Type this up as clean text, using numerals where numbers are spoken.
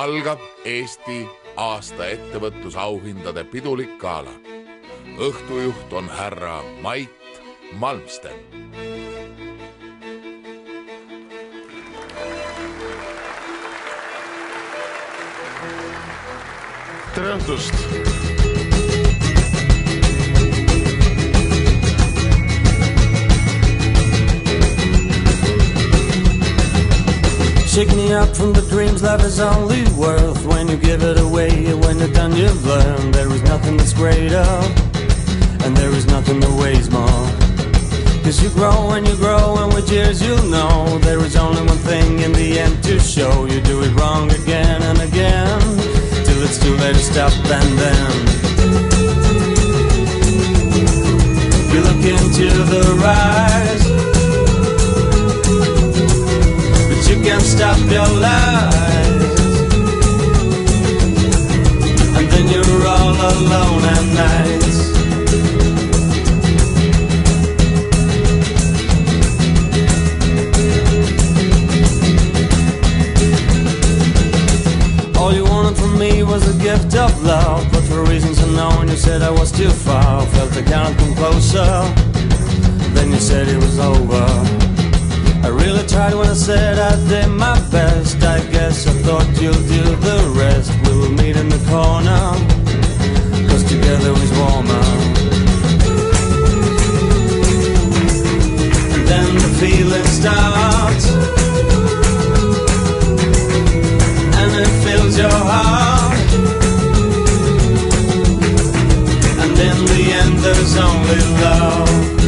algab Eesti aasta ettevõtlusauhindade pidulik gala. Õhtujuht on härra Mait Malmsten. Tere õhtust! Shake me up from the dreams love is only worth when you give it away. When you're done you've learned there is nothing that's greater, and there is nothing that weighs more. Cause you grow and with years you'll know there is only one thing in the end to show. You do it wrong again and again till it's too late to stop, and then you look into the rise, but you can't stop your lies. And then you're all alone at night. All you wanted from me was a gift of love, but for reasons unknown you said I was too far. Felt I can't come closer, then you said it was over. I really tried when I said I did my best. I guess I thought you'll do the rest. We will meet in the corner, cause together is warmer. And then the feeling starts, and it fills your heart. And in the end there's only love.